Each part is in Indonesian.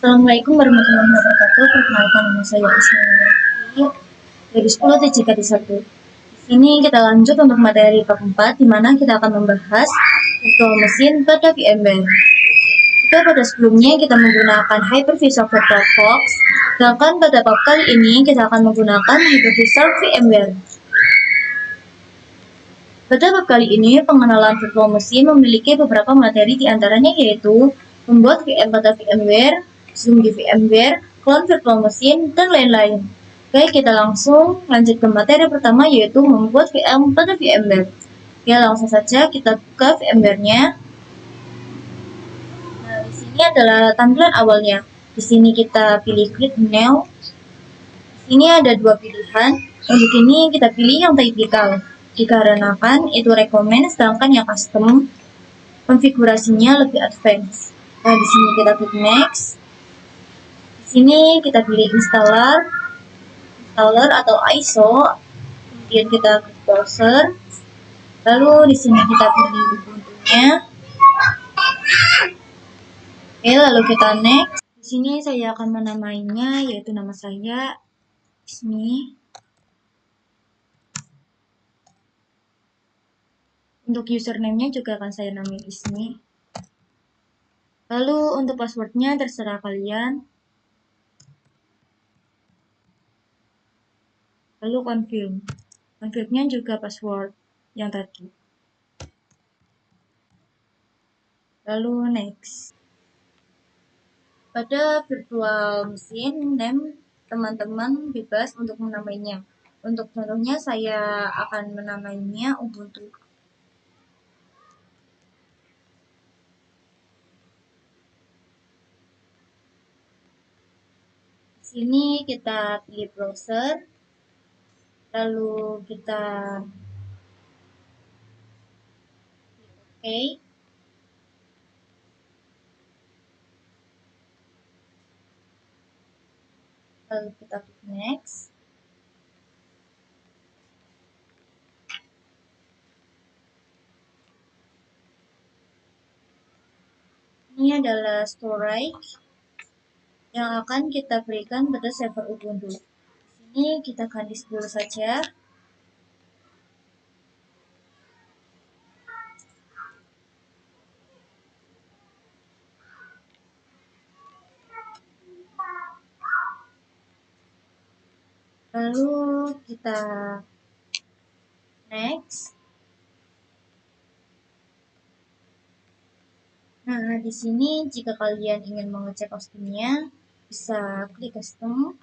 Assalamualaikum warahmatullahi wabarakatuh. Perkenalkan nama saya Ismi dari 10 TJKD1. Di sini kita lanjut untuk materi bab 4 di mana kita akan membahas virtual mesin pada VMware. Jika pada sebelumnya kita menggunakan Hyper-V Software Firefox, sedangkan pada bab kali ini kita akan menggunakan Hyper-V VMware. Pada bab kali ini, pengenalan virtual mesin memiliki beberapa materi diantaranya yaitu membuat VM pada VMware, Zoom di VMware, clone virtual mesin, dan lain-lain. Oke, kita langsung lanjut ke materi pertama yaitu membuat VM pada VMware. Ya, langsung saja kita buka VMware-nya. Nah, di sini adalah tampilan awalnya. Di sini kita pilih Create New. Di sini ada dua pilihan. Untuk ini kita pilih yang typical, dikarenakan itu recommend, sedangkan yang custom konfigurasinya lebih advance. Nah, di sini kita klik next. Di sini kita pilih installer atau ISO. Kemudian kita klik browser. Lalu di sini kita pilih Ubuntu-nya. Oke, lalu kita next. Di sini saya akan menamainya yaitu nama saya Ismi. Untuk username-nya juga akan saya namai Ismi. Lalu untuk password-nya terserah kalian. Lalu confirm. Confirm-nya juga password yang tadi. Lalu next. Pada virtual mesin name, teman-teman bebas untuk menamainya. Untuk contohnya saya akan menamainya Ubuntu. Di sini kita pilih browser, lalu kita klik OK. Lalu kita klik next. Ini adalah storage yang akan kita berikan pada server Ubuntu. Di sini kita akan list dulu saja. Lalu kita next. Nah, di sini jika kalian ingin mengecek customnya, bisa klik custom.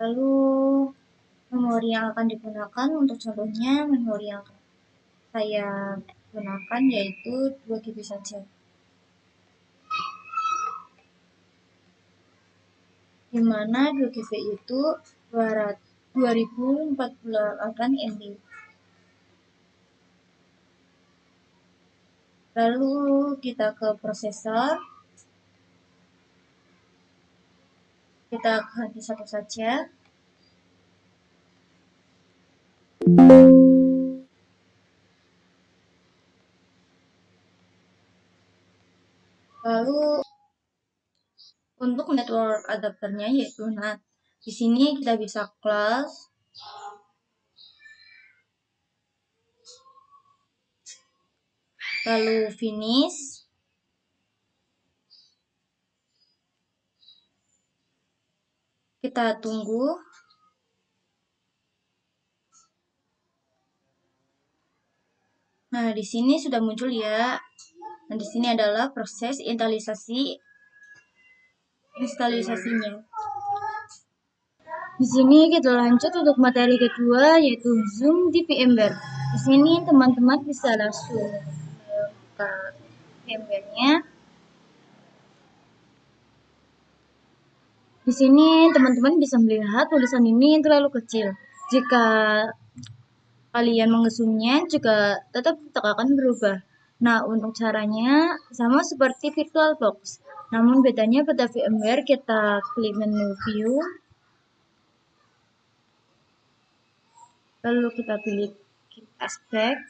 Lalu memori yang akan digunakan, untuk contohnya memori yang saya gunakan yaitu 2 GB saja. Dimana 2 GB itu 2048 MB. Lalu kita ke prosesor. Kita ganti satu saja. Lalu untuk network adapternya yaitu NAT. Di sini kita bisa class, lalu finish, kita tunggu. Nah, di sini sudah muncul ya. Nah, di sini adalah proses instalisasinya. Di sini kita lanjut untuk materi kedua yaitu Zoom di VMware. Di sini teman-teman bisa langsung buka VMware-nya. Di sini teman-teman bisa melihat tulisan ini terlalu kecil. Jika kalian mengzoomnya juga tetap akan berubah. Nah, untuk caranya sama seperti VirtualBox. Namun bedanya pada VMware kita klik menu View. Lalu kita pilih Keep Aspect.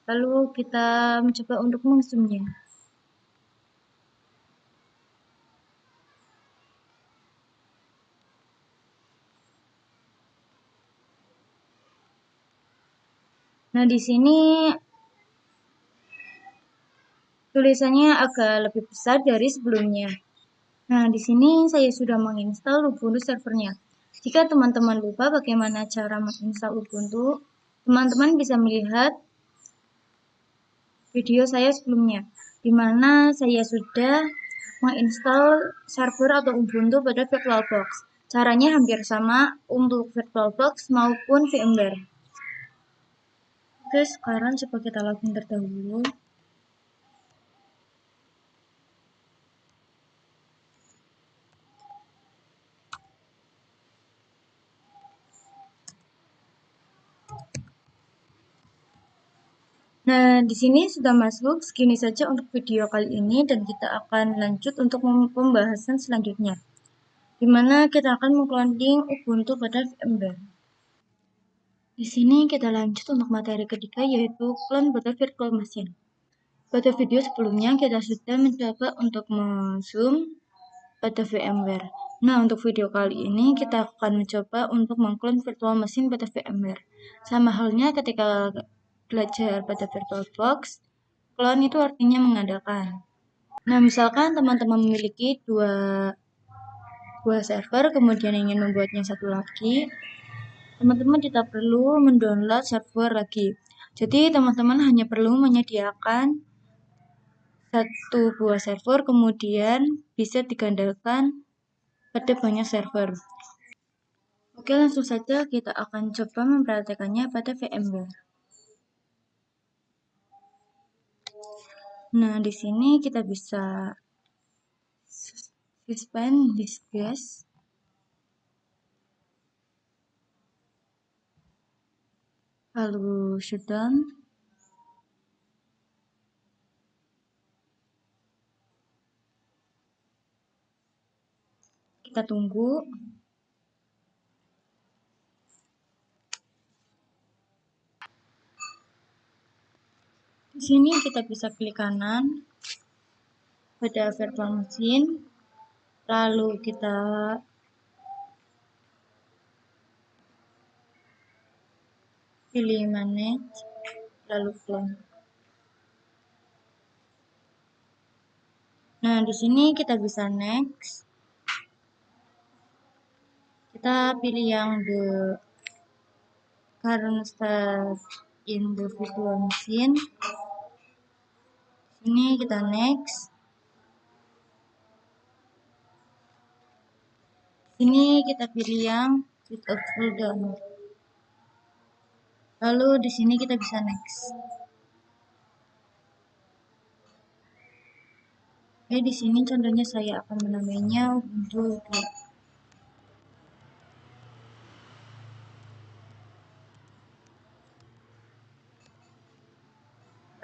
Lalu kita mencoba untuk mengzoomnya. Nah, di sini tulisannya agak lebih besar dari sebelumnya. Nah, di sini saya sudah menginstal Ubuntu servernya. Jika teman-teman lupa bagaimana cara menginstal Ubuntu, teman-teman bisa melihat video saya sebelumnya, di mana saya sudah menginstal server atau Ubuntu pada VirtualBox. Caranya hampir sama untuk VirtualBox maupun VMware. Oke, sekarang coba kita login terdahulu. Nah, di sini sudah masuk. Segini saja untuk video kali ini dan kita akan lanjut untuk pembahasan selanjutnya, di mana kita akan mengcloning Ubuntu pada VMware. Di sini kita lanjut untuk materi ketiga, yaitu clone pada virtual machine. Pada video sebelumnya kita sudah mencoba untuk men-zoom pada VMware. Nah, untuk video kali ini kita akan mencoba untuk mengclone virtual machine pada VMware. Sama halnya ketika belajar pada VirtualBox, clone itu artinya mengadakan. Nah, misalkan teman-teman memiliki dua server, kemudian ingin membuatnya satu lagi, teman-teman tidak perlu mendownload server lagi. Jadi, teman-teman hanya perlu menyediakan satu buah server, kemudian bisa digandalkan pada banyak server. Oke, langsung saja kita akan coba mempraktekannya pada VMware. Nah, di sini kita bisa suspend disk guys. Lalu shutdown. Kita tunggu. Di sini kita bisa klik kanan pada virtual machine, lalu kita pilih manage, lalu clone. Nah, di sini kita bisa next. Kita pilih yang the current state in the virtual machine. Ini kita next. Ini kita pilih yang without cooldown. Lalu di sini kita bisa next. Oke, di sini contohnya saya akan menamainya Ubuntu 2.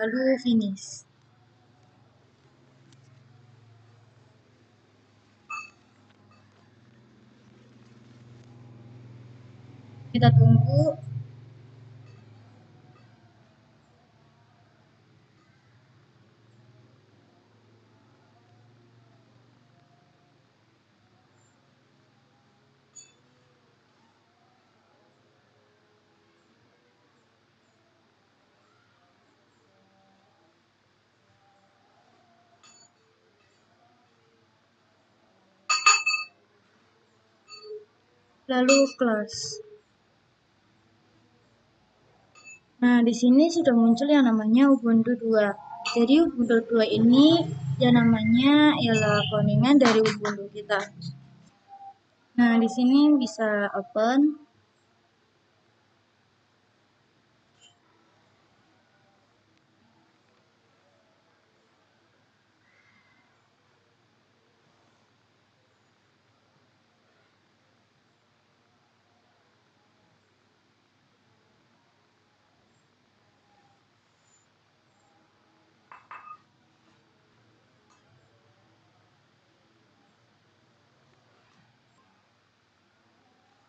Lalu finish. Kita tunggu. Lalu close. Nah, di sini sudah muncul yang namanya Ubuntu 2. Jadi Ubuntu 2 ini yang namanya ialah cloningan dari Ubuntu kita. Nah, di sini bisa open.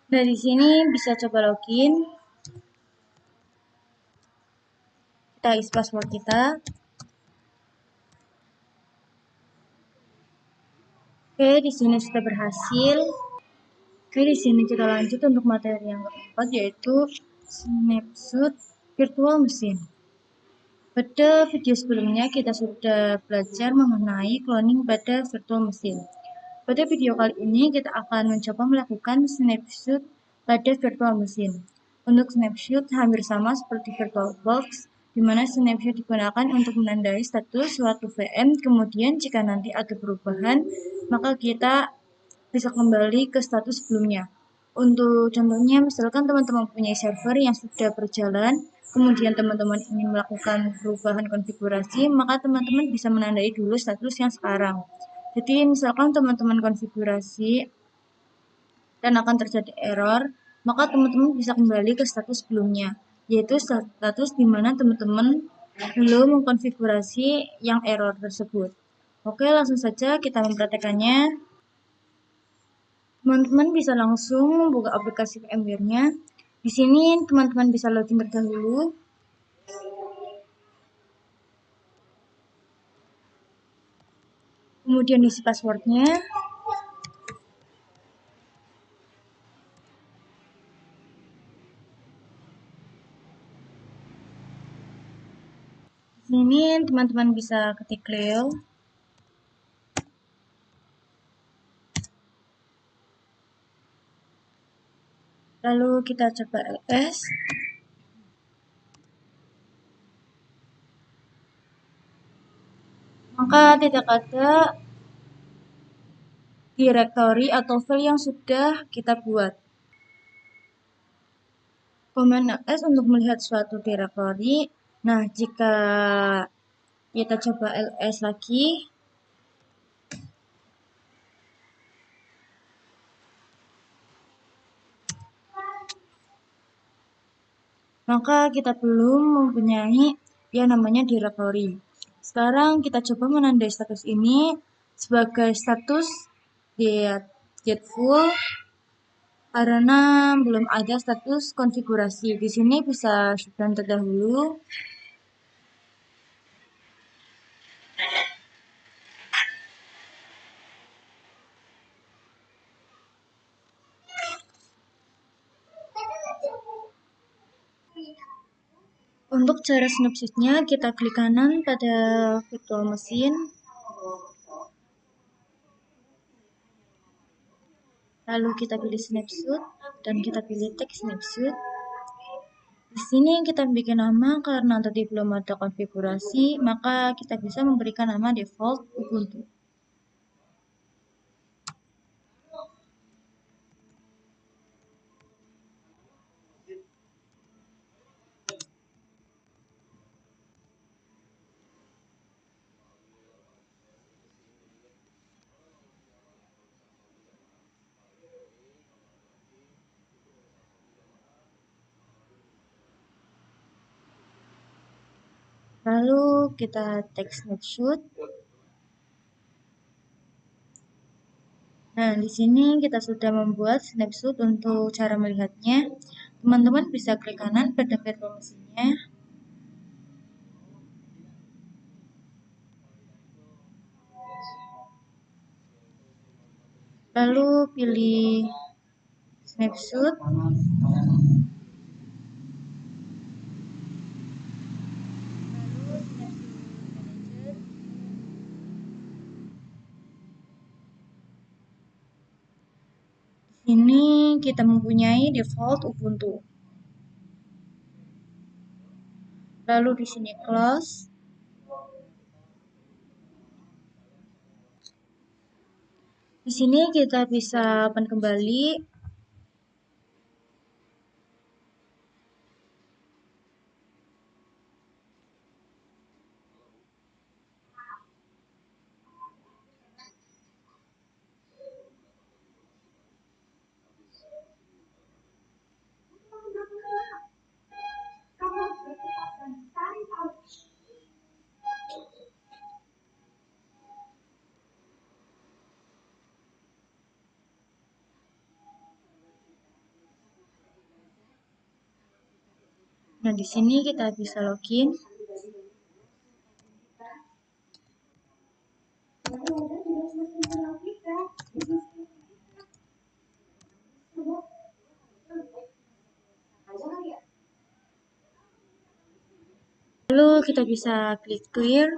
Dari sini bisa coba login. kita isi password kita. Oke, di sini sudah berhasil. Oke, di sini kita lanjut untuk materi yang keempat, yaitu snapshot virtual machine. Pada video sebelumnya kita sudah belajar mengenai cloning pada virtual machine. Pada video kali ini kita akan mencoba melakukan snapshot pada virtual machine. Untuk snapshot hampir sama seperti VirtualBox, di mana snapshot digunakan untuk menandai status suatu VM, kemudian jika nanti ada perubahan, maka kita bisa kembali ke status sebelumnya. Untuk contohnya, misalkan teman-teman punya server yang sudah berjalan, kemudian teman-teman ingin melakukan perubahan konfigurasi, maka teman-teman bisa menandai dulu status yang sekarang. Jadi misalkan teman-teman konfigurasi dan akan terjadi error, maka teman-teman bisa kembali ke status sebelumnya, yaitu status di mana teman-teman belum mengkonfigurasi yang error tersebut. Oke, langsung saja kita mempraktekannya. Teman-teman bisa langsung membuka aplikasi VMware-nya. Di sini teman-teman bisa login terdahulu. Kemudian isi passwordnya. Di sini teman-teman bisa ketik Cleo. Lalu kita coba ls. Maka tidak ada direktori atau file yang sudah kita buat. Command ls untuk melihat suatu direktori. Nah, jika kita coba ls lagi, maka kita belum mempunyai yang namanya directory. Sekarang kita coba menandai status ini sebagai status get full karena belum ada status konfigurasi. Di sini bisa shutdown terdahulu. Untuk cara snapshotnya, kita klik kanan pada virtual machine, lalu kita pilih snapshot dan kita pilih text snapshot. Di sini kita bikin nama karena tadi belum ada konfigurasi, maka kita bisa memberikan nama default Ubuntu. Lalu kita text snapshot. Nah, di sini kita sudah membuat snapshot untuk cara melihatnya. Teman-teman bisa klik kanan pada virtual machine-nya. Lalu pilih snapshot. Ini kita mempunyai default Ubuntu. Lalu di sini close. Di sini kita bisa open kembali. Nah, di sini kita bisa login. kita bisa klik clear.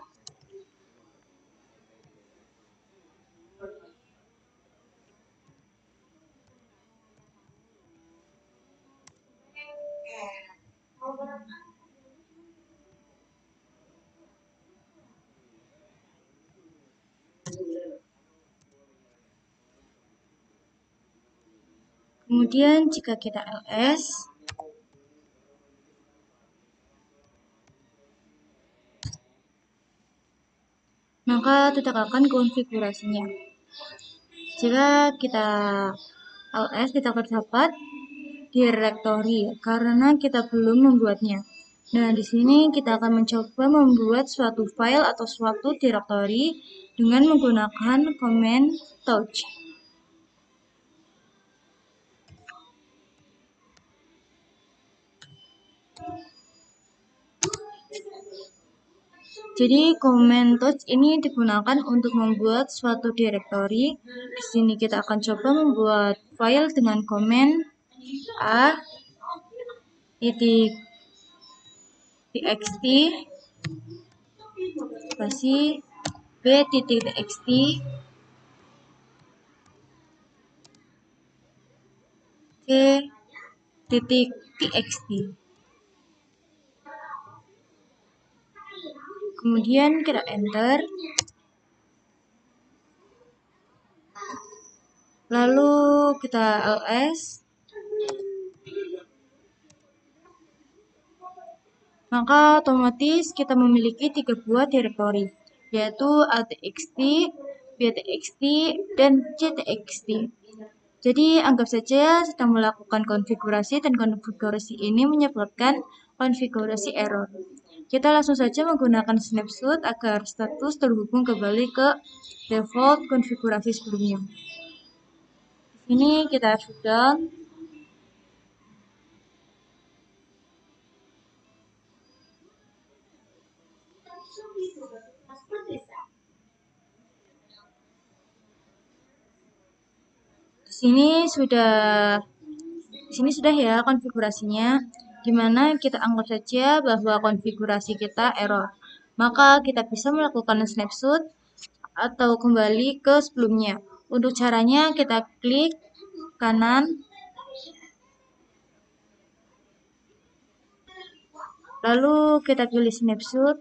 Kemudian jika kita ls, maka tetapkan konfigurasinya. Jika kita ls, kita terdapat directory karena kita belum membuatnya. Nah, di sini kita akan mencoba membuat suatu file atau suatu directory dengan menggunakan command touch. Jadi command touch ini digunakan untuk membuat suatu directory. Di sini kita akan coba membuat file dengan command a titik txt spasi b titik txt c titik txt. Kemudian kita enter. Lalu kita ls. Maka otomatis kita memiliki 3 buah directory, yaitu atxt, btxt, dan ctxt. Jadi anggap saja sedang melakukan konfigurasi dan konfigurasi ini menyebabkan konfigurasi error. Kita langsung saja menggunakan snapshot agar status terhubung kembali ke default konfigurasi sebelumnya. Di sini kita sudah. Di sini sudah ya konfigurasinya, dimana kita anggap saja bahwa konfigurasi kita error. Maka kita bisa melakukan snapshot atau kembali ke sebelumnya. Untuk caranya kita klik kanan, lalu kita pilih snapshot,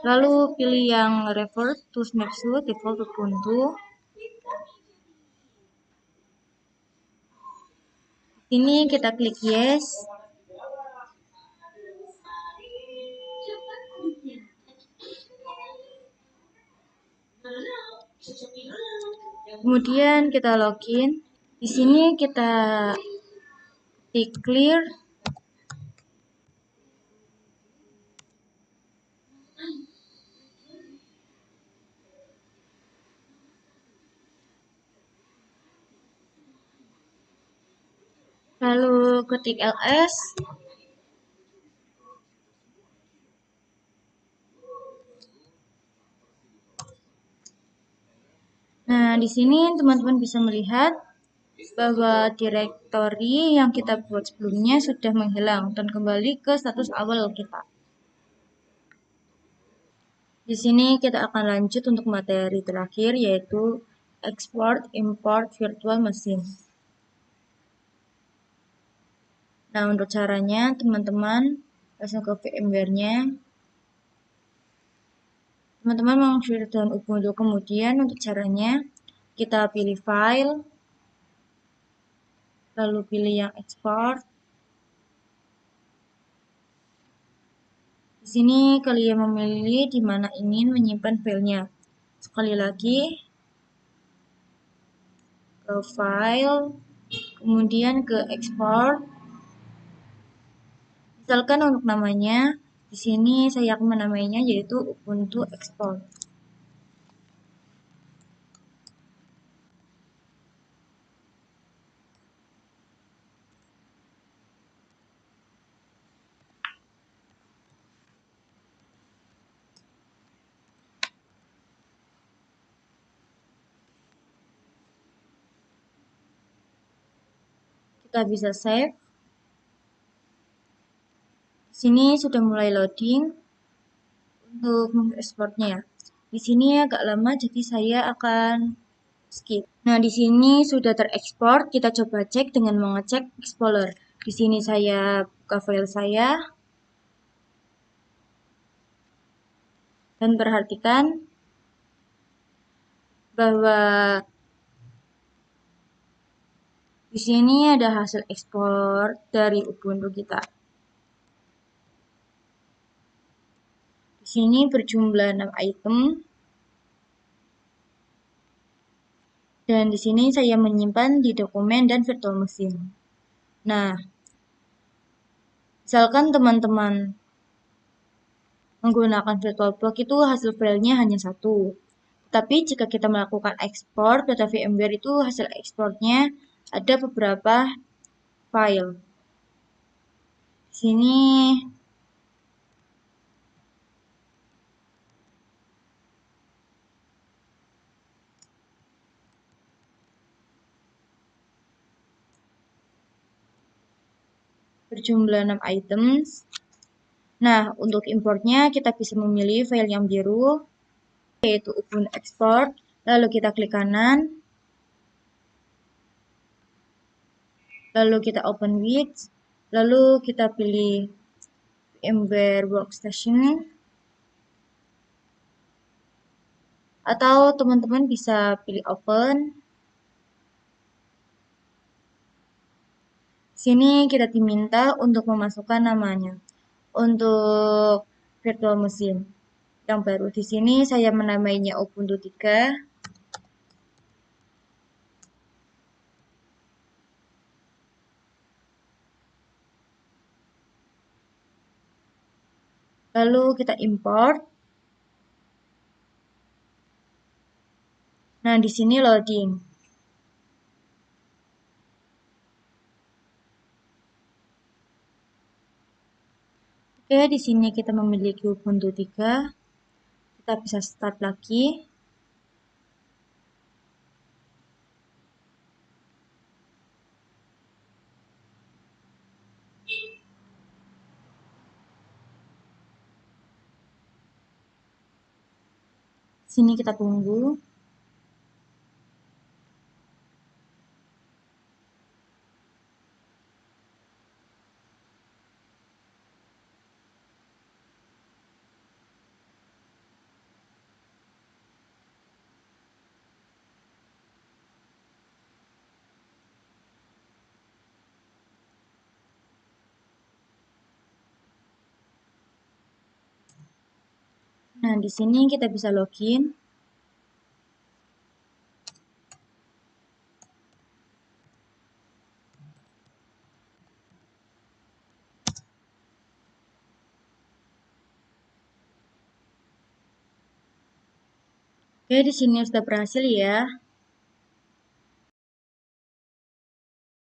lalu pilih yang revert to snapshot default Ubuntu. Ini kita klik yes. Kemudian kita login. Di sini kita klik clear. Lalu ketik ls. Nah, di sini teman-teman bisa melihat bahwa directory yang kita buat sebelumnya sudah menghilang dan kembali ke status awal kita. Di sini kita akan lanjut untuk materi terakhir, yaitu export import virtual machine. Nah, untuk caranya teman-teman langsung ke VMware-nya. Teman-teman menginstallkan Ubuntu, kemudian untuk caranya kita pilih file, lalu pilih yang export. Di sini kalian memilih di mana ingin menyimpan filenya. Sekali lagi, ke file, kemudian ke export. Misalkan untuk namanya, di sini saya akan menamainya yaitu Ubuntu Export. Kita bisa save. Di Sini sudah mulai loading untuk mengekspornya ya. Di sini agak lama jadi saya akan skip. Nah, di sini sudah terekspor. Kita coba cek dengan mengecek Explorer. Di sini saya buka file saya dan perhatikan bahwa di sini ada hasil ekspor dari Ubuntu kita. Di sini berjumlah 6 item. Dan di sini saya menyimpan di dokumen dan virtual machine. Nah, misalkan teman-teman menggunakan VirtualBox itu hasil filenya hanya satu. Tapi jika kita melakukan ekspor data VMware itu hasil ekspornya ada beberapa file. Di sini berjumlah 6 items. Nah, untuk importnya kita bisa memilih file yang biru, yaitu Ubuntu Export. Lalu kita klik kanan. Lalu kita open with. Lalu kita pilih VMware Workstation. Atau teman-teman bisa pilih open. Sini kita diminta untuk memasukkan namanya untuk virtual machine yang baru. Di sini saya menamainya Ubuntu 3. Lalu kita import. Nah, di sini loading. Oke, di sini kita memiliki Ubuntu 3. Kita bisa start lagi. Sini kita tunggu. Nah, di sini kita bisa login. Oke, di sini sudah berhasil ya.